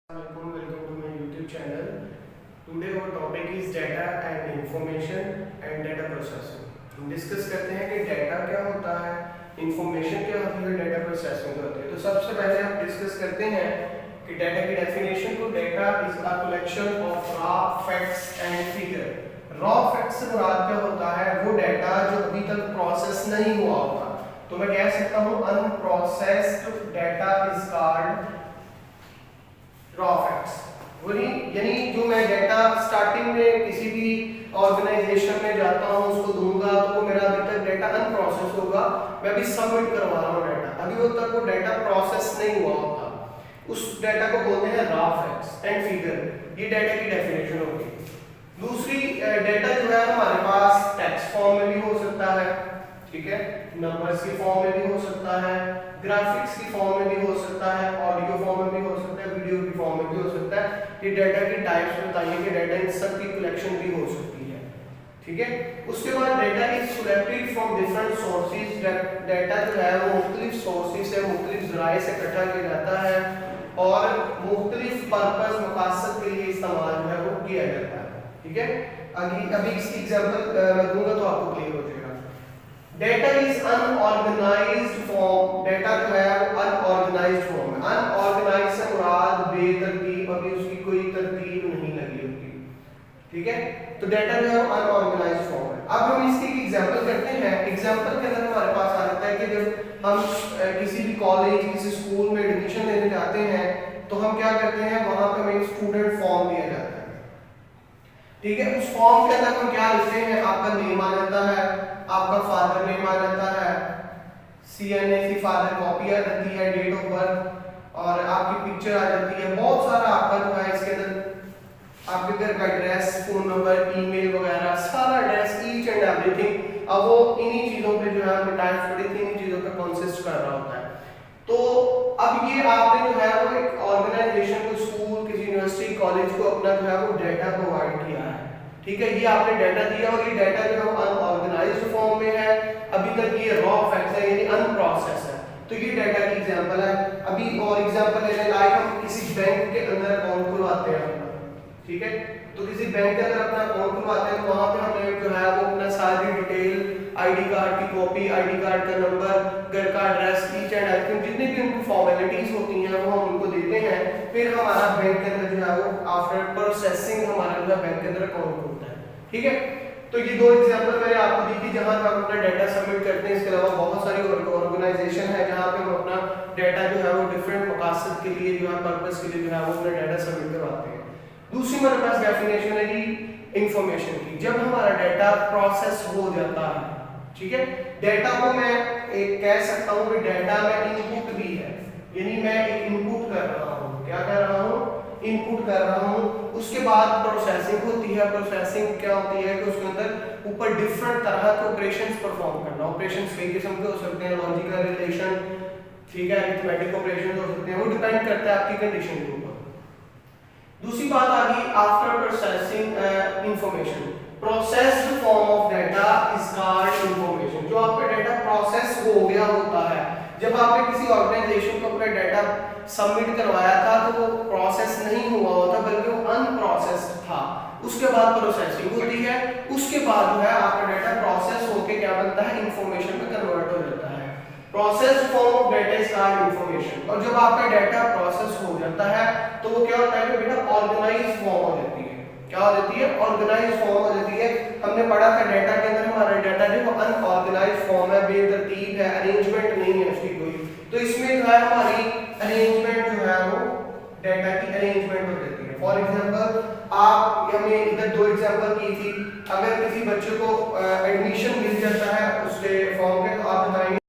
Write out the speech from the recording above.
Welcome to my YouTube channel. Today our topic is data and information and data processing. हम discuss करते हैं कि data क्या होता है, इंफॉर्मेशन क्या होती है, डाटा प्रोसेसिंग होती है। तो सबसे पहले हम डिस्कस करते हैं कि डाटा की डेफिनेशन को। Data is a collection of raw facts and figure. Raw facts से मुराद क्या होता है? वो डाटा जो अभी तक प्रोसेस नहीं हुआ होता। तो मैं कह सकता हूँ unprocessed data is called raw facts. वही यानी जो मैं डाटा स्टार्टिंग में किसी भी ऑर्गेनाइजेशन में जाता हूँ उसको दूंगा तो वो मेरा अभी तक डाटा अनप्रोसेस होगा, मैं अभी सबमिट करवा रहा हूँ डाटा, अभी वो तक वो डाटा प्रोसेस नहीं हुआ होता। उस डाटा को बोलते हैं रॉ फैक्ट्स एंड फिगर। ये डाटा की डेफिनेशन होगी। दूसरी डाटा जो है हमारे पास टेक्स्ट फॉर्म में भी हो सकता है, ठीक है, नंबर्स की फॉर्म में भी हो सकता है, ग्राफिक्स की फॉर्म में भी हो सकता है, ऑडियो फॉर्म में भी हो सकता है, वीडियो की फॉर्म में भी हो सकता है। ये डाटा की टाइप्स बताइए कि डाटा इन सब की कलेक्शन भी हो सकती है, ठीक है। उसके बाद data is collected from different sources. Data जो है वो मुख्तलिफ सोर्सेज से, मुख्तलिफ जराए से इकट्ठा किया जाता है और मुख्तलिफ पर्पस मकासद के लिए इस्तेमाल जो है वो किया जाता है, ठीक है। अभी इसकी एग्जांपल मैं दूंगा तो आपको क्लियर हो जाएगा। Data is unorganised form. Data जो है वो अनऑर्गेनाइज्ड फॉर्म है। अनऑर्गेनाइज्ड से मुराद बेतरतीब, अभी उसकी कोई तरतीब नहीं लगी होती, ठीक है। तो डाटा जो है वो अनऑर्गेनाइज्ड फॉर्म है। अब हम इसकी एग्जांपल करते हैं। एग्जांपल के अंदर हमारे पास आ जाता है कि जब हम किसी भी कॉलेज, किसी स्कूल में एडमिशन लेने जाते हैं तो हम क्या करते हैं, वहां पे हमें स्टूडेंट फॉर्म दिया जाता है, ठीक है। उस फॉर्म के अंदर हम क्या लिखते हैं, आपका नेम आ जाता है, आपका फादर नेम आ जाता है, CNAC फादर कॉपी आ जाती है, डेट ऑफ बर्थ और आपकी पिक्चर आ जाती है। बहुत सारा आपका जो है इसके अंदर आपके घर का एड्रेस, फोन नंबर, ईमेल वगैरह सारा एड्रेस, ईच एंड एवरीथिंग। अब वो इन्हीं चीजों पे जो है हमने टाइप पड़ी थी, इन्हीं चीजों पे कंसिस्ट कर रहा होता है। तो अब ये आपने जो है वो एक ऑर्गेनाइजेशन को, स्कूल, किसी यूनिवर्सिटी, कॉलेज को अपना जो है वो डाटा प्रोवाइड किया है, ठीक है। ये आपने डाटा दिया और ये डाटा जो है अनऑर्गेनाइज्ड फॉर्म में है, अभी तक ये रॉ फैक्ट्स है यानी अनप्रोसेस है। तो ये डाटा की एग्जांपल है। अभी और एग्जांपल लेने लाइक हम किसी बैंक के अंदर अकाउंट खुलवाते हैं अपना, ठीक है। तो किसी बैंक के अंदर अपना अकाउंट खुलवाते हैं तो वहां पे हमें जो है वो अपना सारी डिटेल, आईडी कार्ड की कॉपी, आईडी कार्ड का नंबर, घर का एड्रेस, ईच एंड एवरीथिंग, जितनी भी उनकी फॉर्मेलिटीज होती हैं वो हम उनको देते हैं। फिर हमारा बैंक के अंदर जो है वो आफ्टर प्रोसेसिंग हमारा जो है बैंक के अंदर अकाउंट खुलता है, ठीक है। तो ये दो एग्जांपल मैंने आपको दी थी जहां पे हम अपना डाटा सबमिट करते हैं। इसके अलावा बहुत सारी ऑर्गेनाइजेशन है जहां पे हम अपना डाटा जो है वो डिफरेंट मकासद के लिए जो है, पर्पस के लिए जो है वो अपना डाटा सबमिट करवाते हैं। दूसरी हमारे पास डेफिनेशन है जी इंफॉर्मेशन की। जब हमारा डाटा प्रोसेस हो जाता है, ठीक है, डाटा को मैं एक कह सकता हूं कि डाटा में इनपुट भी है, यानी मैं एक इनपुट कर रहा हूं। क्या कर रहा हूं? इनपुट कर रहा हूं। उसके बाद प्रोसेसिंग होती है। प्रोसेसिंग क्या होती है कि उसके अंदर ऊपर डिफरेंट तरह के ऑपरेशंस परफॉर्म करना। ऑपरेशंस कई किस्म के हो सकते हैं, लॉजिकल, रिलेशन, ठीक है, अरिथमेटिक ऑपरेशंस हो सकते हैं, वो डिपेंड करता है आपकी कंडीशन के ऊपर। दूसरी बात आ गई after processing information. Processed form of data is called information. जो आपका डाटा प्रोसेस हो गया होता है, जब आपने किसी ऑर्गेनाइजेशन को अपना डाटा सबमिट करवाया था तो वो प्रोसेस नहीं हुआ होता बल्कि वो अनप्रोसेस्ड था। उसके बाद प्रोसेसिंग होती है, उसके बाद जो है आपका डाटा प्रोसेस होके क्या बनता है, इंफॉर्मेशन में कन्वर्ट हो जाता है। Processed form of data is called information. और जब आपका डाटा प्रोसेस हो जाता है तो वो क्या होता है कि बेटा ऑर्गेनाइज्ड फॉर्म हो जाती है। क्या हो जाती है? ऑर्गेनाइज्ड फॉर्म हो जाती है। हमने पढ़ा था डाटा के अंदर हमारा डाटा जो अनऑर्गेनाइज्ड फॉर्म है, बेतरतीब है, अरेंजमेंट नहीं है उसकी कोई। तो इसमें जो है हमारी अरेंजमेंट जो है वो डाटा की अरेंजमेंट हो जाती है। फॉर एग्जांपल आप, हमने इधर दो एग्जांपल की थी, अगर किसी बच्चे को एडमिशन मिल जाता है उसके फॉर्म पे तो आप बताएंगे